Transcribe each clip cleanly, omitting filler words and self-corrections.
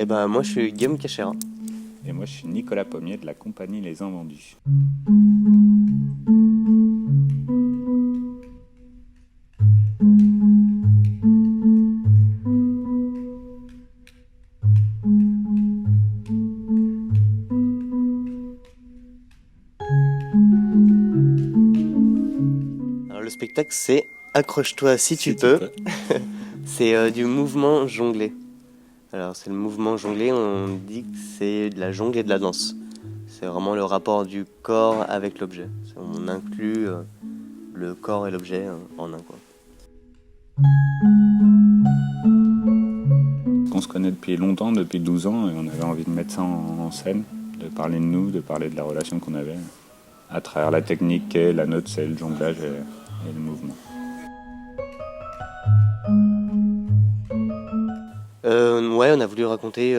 Et ben moi je suis Guillaume Cachera. Et moi, je suis Nicolas Pommier de la compagnie Les Invendus. Alors le spectacle c'est Accroche-toi si tu peux. C'est du mouvement jonglé. Alors c'est le mouvement jonglé, on dit que c'est de la jongle et de la danse. C'est vraiment le rapport du corps avec l'objet. On inclut le corps et l'objet en un quoi. On se connaît depuis longtemps, depuis 12 ans, et on avait envie de mettre ça en scène, de parler de nous, de parler de la relation qu'on avait, à travers la technique qui est la nôtre, c'est le jonglage et le mouvement. Ouais, on a voulu raconter,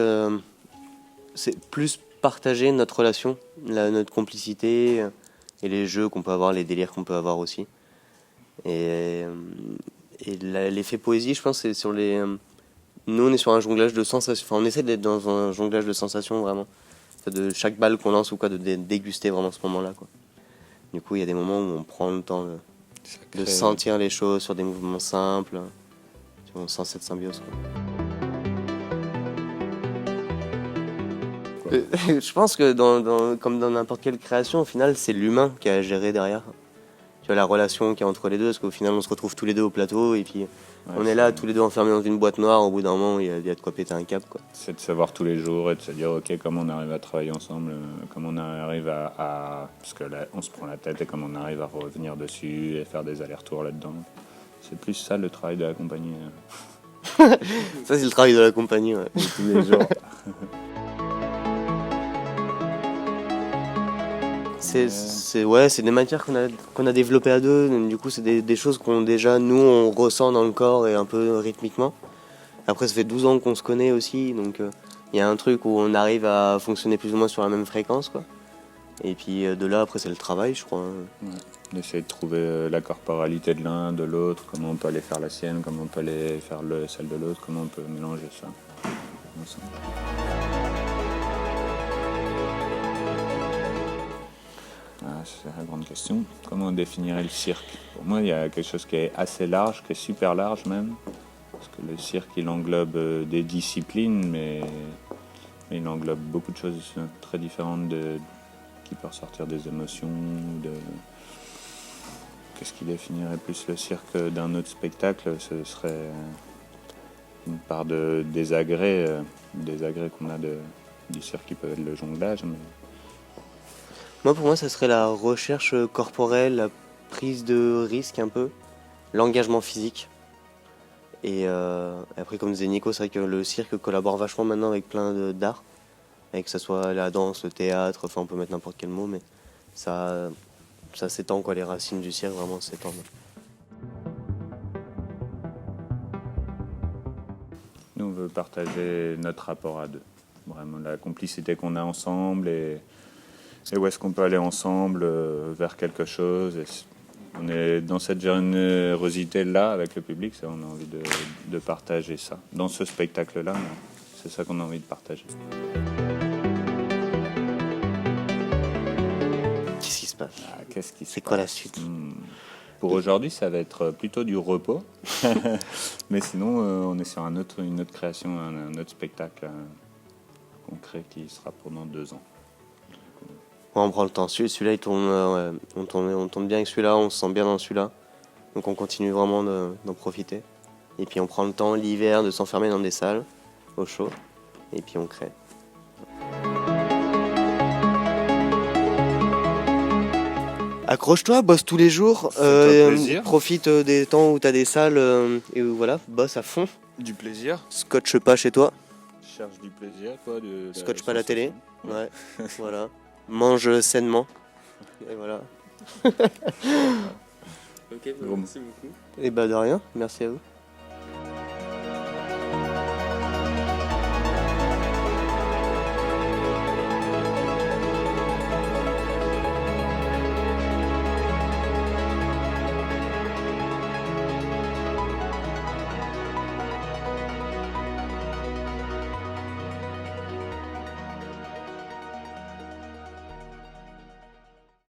c'est plus partager notre relation, notre complicité et les jeux qu'on peut avoir, les délires qu'on peut avoir aussi. Et l'effet poésie, je pense, c'est sur les. Nous, on est sur un jonglage de sensations. Enfin, on essaie d'être dans un jonglage de sensations vraiment. De chaque balle qu'on lance ou quoi, de déguster vraiment ce moment-là, quoi. Du coup, il y a des moments où on prend le temps de sentir les choses sur des mouvements simples. On sent cette symbiose, quoi. Je pense que comme dans n'importe quelle création, au final, c'est l'humain qui a géré derrière. Tu vois, la relation qu'il y a entre les deux, parce qu'au final, on se retrouve tous les deux au plateau, et puis on est là, tous les deux enfermés dans une boîte noire, au bout d'un moment, il y a de quoi péter un câble, quoi. C'est de savoir tous les jours et de se dire, ok, comment on arrive à travailler ensemble, comment on arrive à parce que là, on se prend la tête, et comment on arrive à revenir dessus et faire des allers-retours là-dedans. C'est plus ça, le travail de la compagnie. Ça, c'est le travail de la compagnie, ouais. Tous les jours. C'est des matières qu'on a développées à deux. Du coup, c'est des choses qu'on déjà, nous, on ressent dans le corps et un peu rythmiquement. Après, ça fait 12 ans qu'on se connaît aussi, donc il y a un truc où on arrive à fonctionner plus ou moins sur la même fréquence, quoi. Et puis de là, après, c'est le travail, je crois. Ouais. D'essayer de trouver la corporalité de l'un, de l'autre, comment on peut aller faire la sienne, comment on peut aller faire celle de l'autre, comment on peut mélanger ça ensemble. Ah, c'est la grande question. Comment on définirait le cirque? Pour moi, il y a quelque chose qui est assez large, qui est super large même. Parce que le cirque, il englobe des disciplines, mais il englobe beaucoup de choses très différentes qui peuvent ressortir des émotions. Qu'est-ce qui définirait plus le cirque d'un autre spectacle? Ce serait une part de désagrès qu'on a du cirque qui peut être le jonglage. Mais Pour moi, ça serait la recherche corporelle, la prise de risque un peu, l'engagement physique. Et après, comme disait Nico, c'est vrai que le cirque collabore vachement maintenant avec plein d'arts, avec que ce soit la danse, le théâtre, enfin on peut mettre n'importe quel mot, mais ça s'étend, quoi, les racines du cirque vraiment s'étendent. nous, on veut partager notre rapport à deux. Vraiment la complicité qu'on a ensemble et où est-ce qu'on peut aller ensemble vers quelque chose. Et on est dans cette générosité-là avec le public, on a envie de partager ça. Dans ce spectacle-là, c'est ça qu'on a envie de partager. Qu'est-ce qui se passe? C'est quoi la suite? Pour aujourd'hui, ça va être plutôt du repos. Mais sinon, on est sur une autre création, un autre spectacle concret qui sera pendant 2 ans. Ouais, on prend le temps. Celui-là, il tourne, on tourne bien avec celui-là, on se sent bien dans celui-là. Donc on continue vraiment d'en profiter. Et puis on prend le temps l'hiver de s'enfermer dans des salles au chaud. Et puis on crée. Accroche-toi, bosse tous les jours. Profite des temps où t'as des salles et où voilà, bosse à fond. Du plaisir. Scotche pas chez toi. Cherche du plaisir, quoi. Scotche pas la télé. Ouais. Voilà. Mange sainement. Et voilà. Ok, merci beaucoup. Et bah de rien, merci à vous.